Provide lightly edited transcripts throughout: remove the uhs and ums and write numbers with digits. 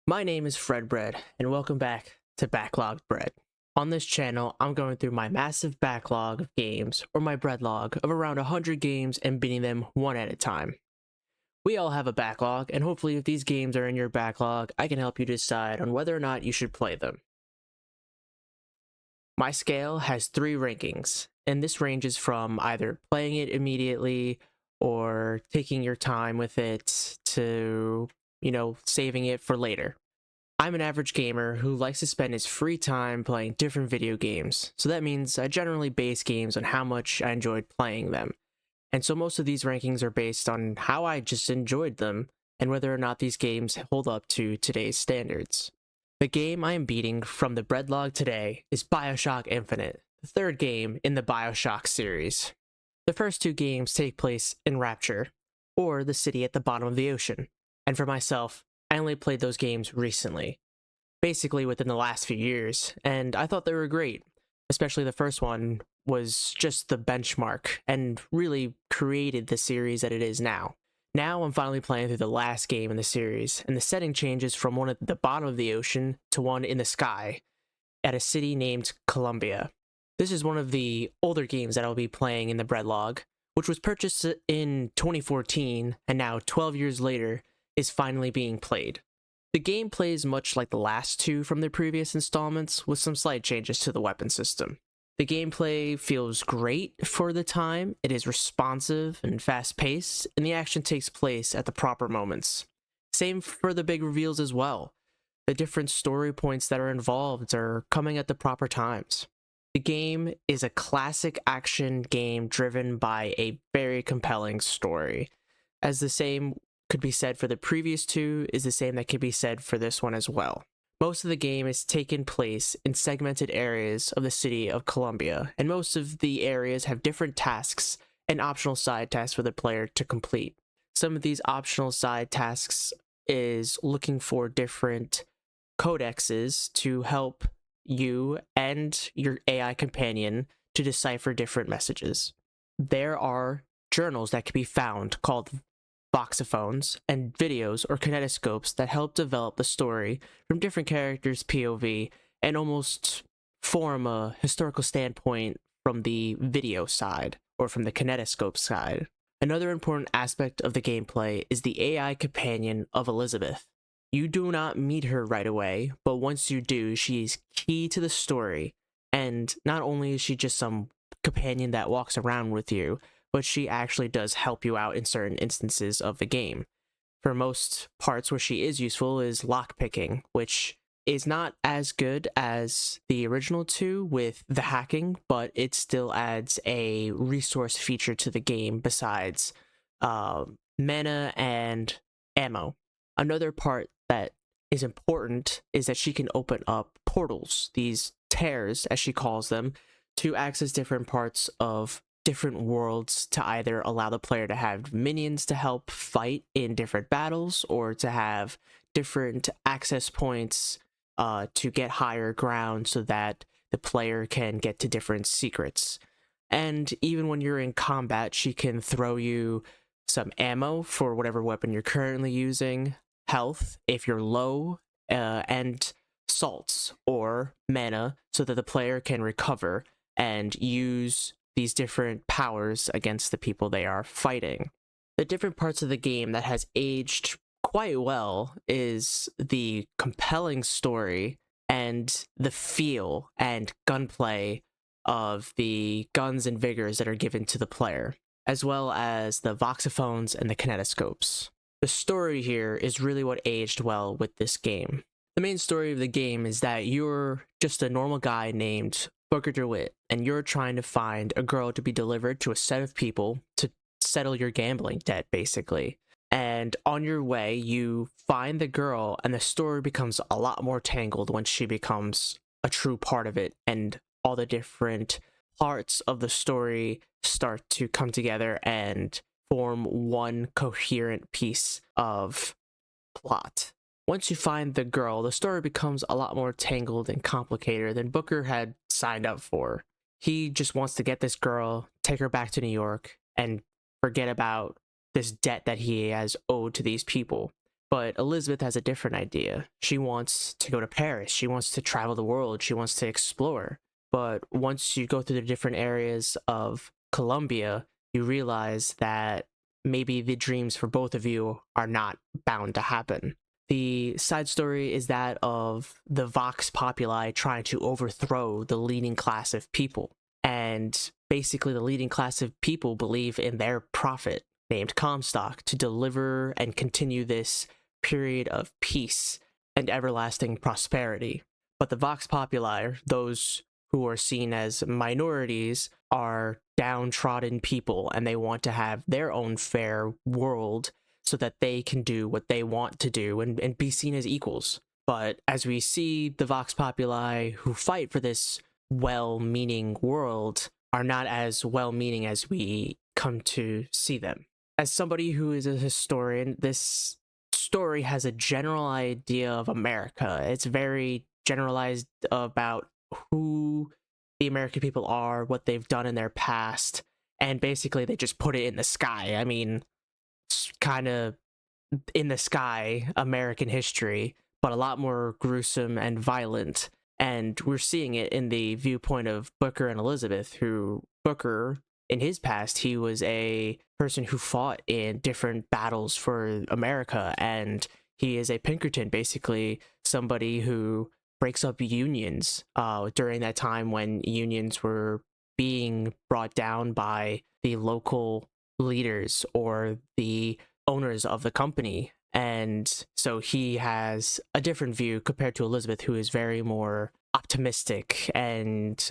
My name is FredBread, and welcome back to Backlog Bread. On this channel, I'm going through my massive backlog of games, or my breadlog, of around 100 games and beating them one at a time. We all have a backlog, and hopefully if these games are in your backlog, I can help you decide on whether or not you should play them. My scale has 3 rankings, and this ranges from either playing it immediately or taking your time with it to, saving it for later. I'm an average gamer who likes to spend his free time playing different video games, so that means I generally base games on how much I enjoyed playing them. And so most of these rankings are based on how I just enjoyed them and whether or not these games hold up to today's standards. The game I am beating from the Breadlog today is Bioshock Infinite, the third game in the Bioshock series. The first 2 games take place in Rapture, or the city at the bottom of the ocean, and for myself, I only played those games recently, basically within the last few years, and I thought they were great. Especially the first one was just the benchmark and really created the series that it is now. Now I'm finally playing through the last game in the series, and the setting changes from one at the bottom of the ocean to one in the sky at a city named Columbia. This is one of the older games that I'll be playing in the Breadlog, which was purchased in 2014 and now 12 years later is finally being played. The game plays much like the last 2 from the previous installments, with some slight changes to the weapon system. The gameplay feels great for the time, it is responsive and fast-paced, and the action takes place at the proper moments. Same for the big reveals as well. The different story points that are involved are coming at the proper times. The game is a classic action game driven by a very compelling story, as the same could be said for the previous 2 is the same that could be said for this one as well. Most of the game is taken place in segmented areas of the city of Columbia, and most of the areas have different tasks and optional side tasks for the player to complete. Some of these optional side tasks is looking for different codexes to help you and your AI companion to decipher different messages. There are journals that can be found called voxophones and videos or kinetoscopes that help develop the story from different characters' POV and almost form a historical standpoint from the video side or from the kinetoscope side. Another important aspect of the gameplay is the AI companion of Elizabeth. You do not meet her right away, but once you do, she is key to the story, and not only is she just some companion that walks around with you, but she actually does help you out in certain instances of the game. For most parts where she is useful is lockpicking, which is not as good as the original 2 with the hacking, but it still adds a resource feature to the game besides mana and ammo. Another part that is important is that she can open up portals, these tears as she calls them, to access different parts of different worlds to either allow the player to have minions to help fight in different battles or to have different access points to get higher ground so that the player can get to different secrets. And even when you're in combat, she can throw you some ammo for whatever weapon you're currently using, health if you're low, and salts or mana so that the player can recover and use these different powers against the people they are fighting. The different parts of the game that has aged quite well is the compelling story and the feel and gunplay of the guns and vigors that are given to the player, as well as the voxophones and the kinetoscopes. The story here is really what aged well with this game. The main story of the game is that you're just a normal guy named Booker DeWitt, and you're trying to find a girl to be delivered to a set of people to settle your gambling debt, basically. And on your way, you find the girl, and the story becomes a lot more tangled when she becomes a true part of it, and all the different parts of the story start to come together and form one coherent piece of plot. Once you find the girl, the story becomes a lot more tangled and complicated than Booker had signed up for. He just wants to get this girl, take her back to New York, and forget about this debt that he has owed to these people. But Elizabeth has a different idea. She wants to go to Paris. She wants to travel the world. She wants to explore. But once you go through the different areas of Colombia, you realize that maybe the dreams for both of you are not bound to happen. The side story is that of the Vox Populi trying to overthrow the leading class of people. And basically, the leading class of people believe in their prophet named Comstock to deliver and continue this period of peace and everlasting prosperity. But the Vox Populi, those who are seen as minorities, are downtrodden people and they want to have their own fair world so that they can do what they want to do and be seen as equals. But as we see, the Vox Populi who fight for this well meaning world are not as well meaning as we come to see them. As somebody who is a historian, this story has a general idea of America. It's very generalized about who the American people are, what they've done in their past, and basically they just put it in the sky. I mean, it's kind of in the sky American history, but a lot more gruesome and violent. And we're seeing it in the viewpoint of Booker and Elizabeth, who Booker, in his past, he was a person who fought in different battles for America. And he is a Pinkerton, basically somebody who breaks up unions during that time when unions were being brought down by the local leaders or the owners of the company. And so he has a different view compared to Elizabeth, who is very more optimistic and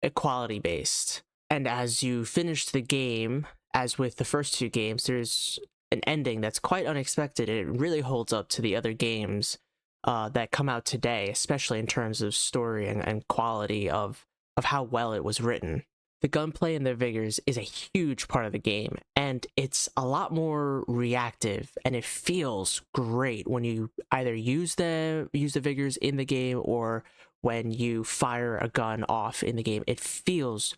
equality based. And as you finish the game, as with the first two games, there's an ending that's quite unexpected. It really holds up to the other games that come out today, especially in terms of story and quality of how well it was written. The gunplay and the vigors is a huge part of the game, and it's a lot more reactive, and it feels great when you either use the vigors in the game or when you fire a gun off in the game. It feels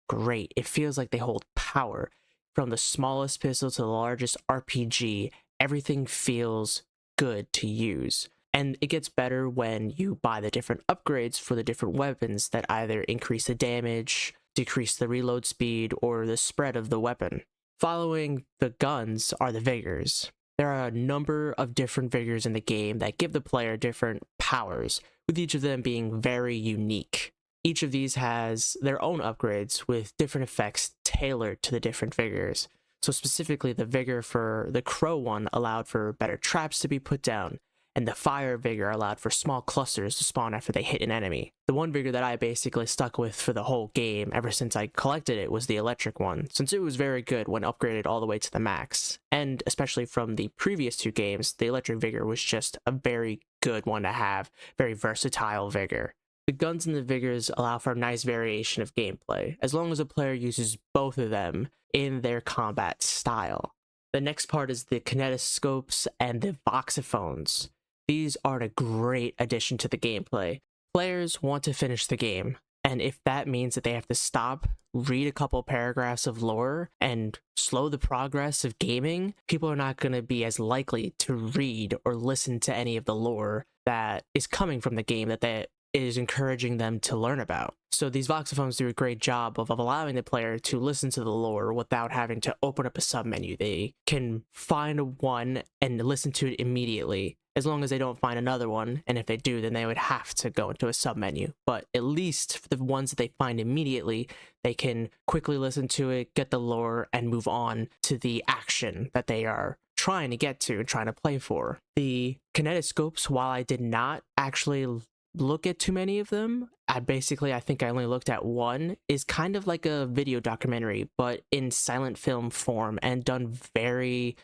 great. It feels like they hold power. From the smallest pistol to the largest RPG, everything feels good to use. And it gets better when you buy the different upgrades for the different weapons that either increase the damage, decrease the reload speed, or the spread of the weapon. Following the guns are the vigors. There are a number of different vigors in the game that give the player different powers, with each of them being very unique. Each of these has their own upgrades with different effects tailored to the different vigors. So specifically, the vigor for the crow one allowed for better traps to be put down, and the fire vigor allowed for small clusters to spawn after they hit an enemy. The one vigor that I basically stuck with for the whole game ever since I collected it was the electric one, since it was very good when upgraded all the way to the max. And especially from the previous two games, the electric vigor was just a very good one to have, very versatile vigor. The guns and the vigors allow for a nice variation of gameplay, as long as a player uses both of them in their combat style. The next part is the kinetoscopes and the voxophones. These are a great addition to the gameplay. Players want to finish the game, and if that means that they have to stop, read a couple paragraphs of lore, and slow the progress of gaming, people are not going to be as likely to read or listen to any of the lore that is coming from the game that is encouraging them to learn about. So these voxophones do a great job of allowing the player to listen to the lore without having to open up a submenu. They can find one and listen to it immediately, as long as they don't find another one, and if they do, then they would have to go into a submenu. But at least for the ones that they find immediately, they can quickly listen to it, get the lore, and move on to the action that they are trying to get to and trying to play for. The kinetoscopes, while I did not actually look at too many of them, I think I only looked at one, is kind of like a video documentary, but in silent film form and done very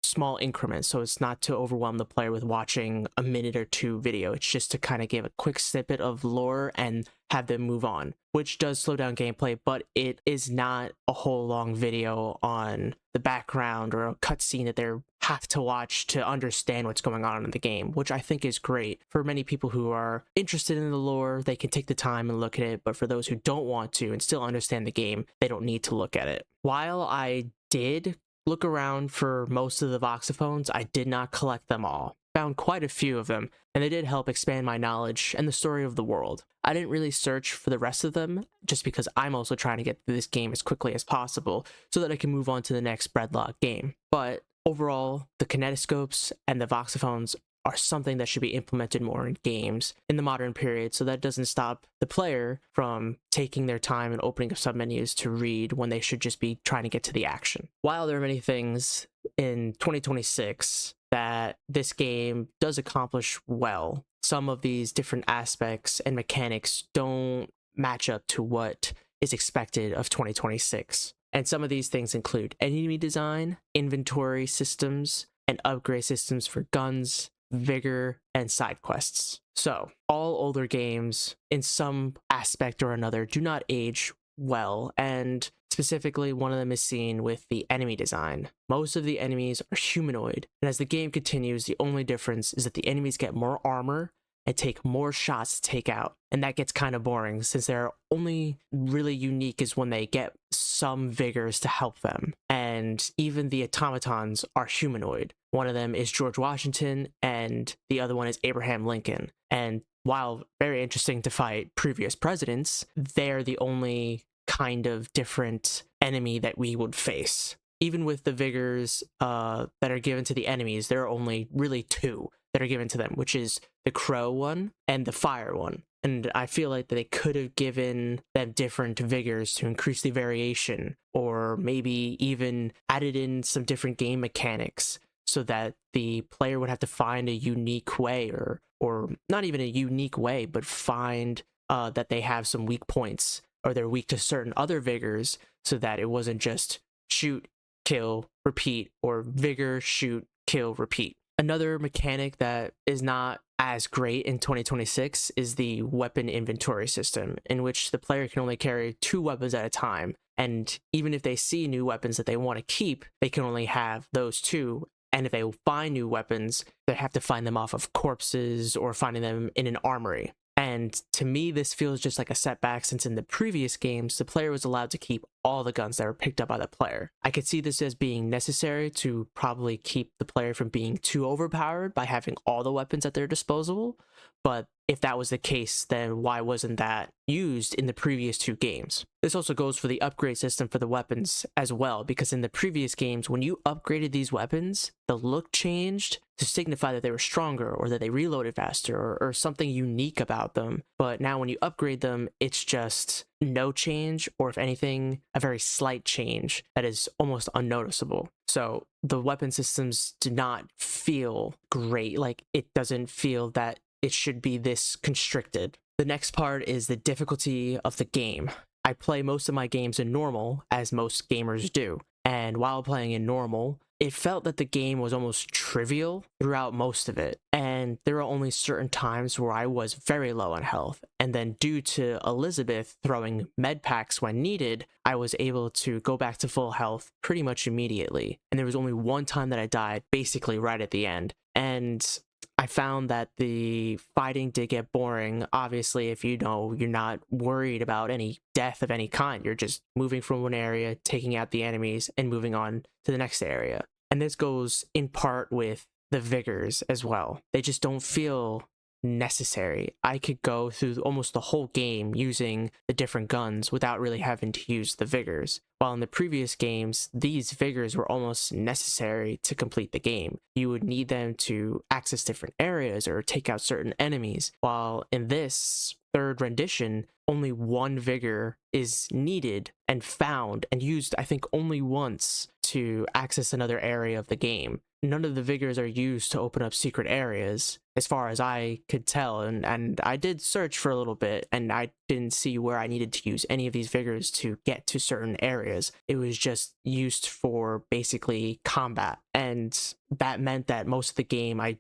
small increments, so it's not to overwhelm the player with watching a minute or two video. It's just to kind of give a quick snippet of lore and have them move on, which does slow down gameplay, but it is not a whole long video on the background or a cutscene that they have to watch to understand what's going on in the game, which I think is great. For many people who are interested in the lore, they can take the time and look at it, but for those who don't want to and still understand the game, they don't need to look at it. While I did look around for most of the voxophones, I did not collect them all. Found quite a few of them, and they did help expand my knowledge and the story of the world. I didn't really search for the rest of them, just because I'm also trying to get through this game as quickly as possible, so that I can move on to the next Breadlog game. But overall, the kinetoscopes and the voxophones are something that should be implemented more in games in the modern period, so that doesn't stop the player from taking their time and opening up submenus to read when they should just be trying to get to the action. While there are many things in 2026 that this game does accomplish well, some of these different aspects and mechanics don't match up to what is expected of 2026. And some of these things include enemy design, inventory systems, and upgrade systems for guns, vigor, and side quests. So, all older games, in some aspect or another, do not age well, and specifically one of them is seen with the enemy design. Most of the enemies are humanoid, and as the game continues, the only difference is that the enemies get more armor and take more shots to take out. And that gets kind of boring, since they're only really unique is when they get some vigors to help them. And even the automatons are humanoid. One of them is George Washington, and the other one is Abraham Lincoln. And while very interesting to fight previous presidents, they're the only kind of different enemy that we would face. Even with the vigors that are given to the enemies, there are only really two that are given to them, which is the crow one and the fire one. And I feel like they could have given them different vigors to increase the variation, or maybe even added in some different game mechanics so that the player would have to find a unique way, or not even a unique way, but find that they have some weak points, or they're weak to certain other vigors, so that it wasn't just shoot, kill, repeat, or vigor, shoot, kill, repeat. Another mechanic that is not as great in 2026 is the weapon inventory system, in which the player can only carry 2 weapons at a time. And even if they see new weapons that they want to keep, they can only have those 2. And if they find new weapons, they have to find them off of corpses or finding them in an armory. And to me, this feels just like a setback, since in the previous games, the player was allowed to keep all the guns that were picked up by the player. I could see this as being necessary to probably keep the player from being too overpowered by having all the weapons at their disposal, but if that was the case, then why wasn't that used in the previous 2 games? This also goes for the upgrade system for the weapons as well, because in the previous games, when you upgraded these weapons, the look changed to signify that they were stronger, or that they reloaded faster, or something unique about them. But now when you upgrade them, it's just no change, or if anything, a very slight change that is almost unnoticeable. So the weapon systems do not feel great. Like, it doesn't feel that it should be this constricted. The next part is the difficulty of the game. I play most of my games in normal, as most gamers do. And while playing in normal, it felt that the game was almost trivial throughout most of it. And there were only certain times where I was very low on health. And then due to Elizabeth throwing med packs when needed, I was able to go back to full health pretty much immediately. And there was only one time that I died, basically right at the end. And I found that the fighting did get boring. Obviously, if you know you're not worried about any death of any kind, you're just moving from one area, taking out the enemies, and moving on to the next area. And this goes in part with the vigors as well. They just don't feel necessary. I could go through almost the whole game using the different guns without really having to use the vigors. While in the previous games, these vigors were almost necessary to complete the game. You would need them to access different areas or take out certain enemies. While in this 3rd rendition, only one vigor is needed and found and used, I think, only once to access another area of the game. None of the vigors are used to open up secret areas, as far as I could tell, and I did search for a little bit, and I didn't see where I needed to use any of these vigors to get to certain areas. It was just used for basically combat, and that meant that most of the game I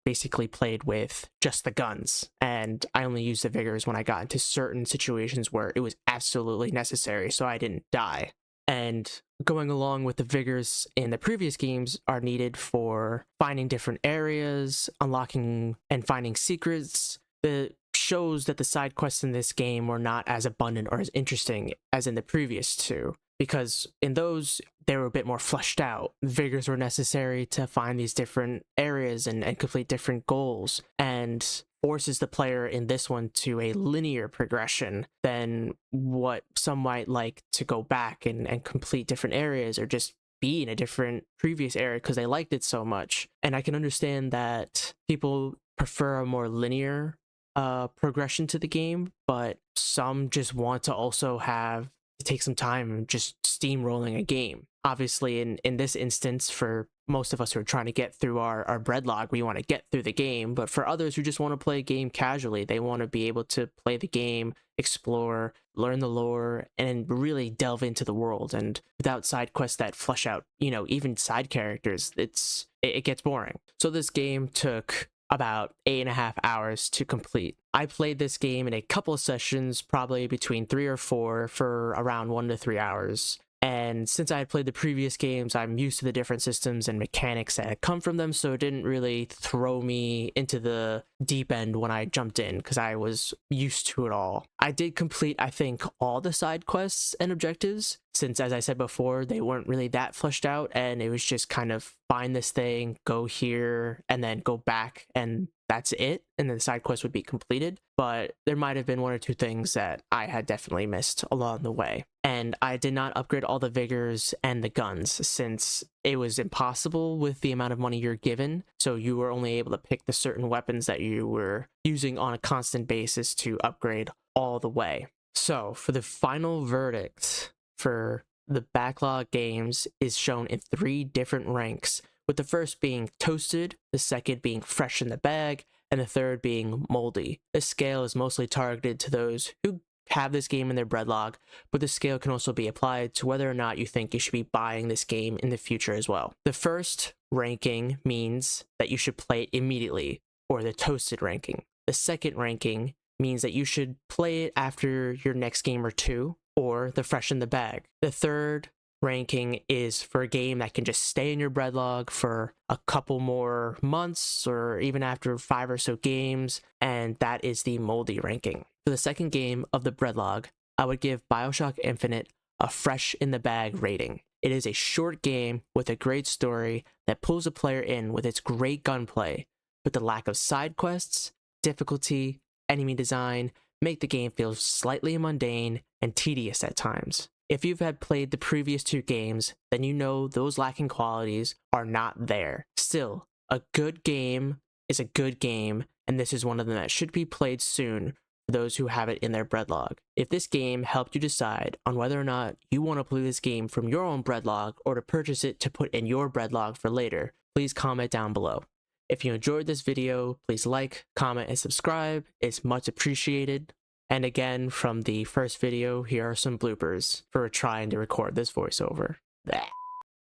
basically played with just the guns, and I only used the vigors when I got into certain situations where it was absolutely necessary so I didn't die. And going along with the vigors in the previous games are needed for finding different areas, unlocking and finding secrets. It shows that the side quests in this game were not as abundant or as interesting as in the previous 2. because in those they were a bit more fleshed out. Vigors were necessary to find these different areas and complete different goals, and forces the player in this one to a linear progression than what some might like to go back and complete different areas or just be in a different previous area because they liked it so much. And I can understand that people prefer a more linear progression to the game, but some just want to also have to take some time just steamrolling a game. Obviously, in this instance, for most of us who are trying to get through our breadlog, we want to get through the game. But for others who just want to play a game casually, they want to be able to play the game, explore, learn the lore, and really delve into the world. And without side quests that flesh out, even side characters, it gets boring. So this game took about 8.5 hours to complete. I played this game in a couple of sessions, probably between 3 or 4, for around 1 to 3 hours. And since I had played the previous games, I'm used to the different systems and mechanics that had come from them, so it didn't really throw me into the deep end when I jumped in, because I was used to it all. I did complete, I think, all the side quests and objectives, since, as I said before, they weren't really that fleshed out, and it was just kind of find this thing, go here, and then go back, and that's it, and then the side quest would be completed. But there might have been 1 or 2 things that I had definitely missed along the way. And I did not upgrade all the vigors and the guns, since it was impossible with the amount of money you're given, so you were only able to pick the certain weapons that you were using on a constant basis to upgrade all the way. So for the final verdict for the backlog games is shown in 3 different ranks, with the first being toasted, the second being fresh in the bag, and the third being moldy. This scale is mostly targeted to those who have this game in their breadlog, but the scale can also be applied to whether or not you think you should be buying this game in the future as well. The first ranking means that you should play it immediately, or the toasted ranking. The second ranking means that you should play it after your next game or 2, or the fresh in the bag. The third ranking is for a game that can just stay in your breadlog for a couple more months or even after 5 or so games, and that is the moldy ranking. For the second game of the breadlog, I would give Bioshock Infinite a fresh in the bag rating. It is a short game with a great story that pulls a player in with its great gunplay, but the lack of side quests, difficulty, enemy design make the game feel slightly mundane and tedious at times. If you've had played the previous 2 games, then you know those lacking qualities are not there. Still, a good game is a good game, and this is one of them that should be played soon for those who have it in their breadlog. If this game helped you decide on whether or not you want to play this game from your own breadlog or to purchase it to put in your breadlog for later, please comment down below. If you enjoyed this video, please like, comment, and subscribe. It's much appreciated. And again, from the first video, here are some bloopers for trying to record this voiceover.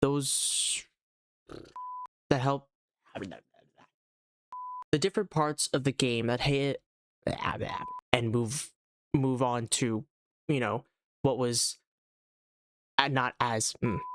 Those that help. The different parts of the game that hit and move on to, what was not as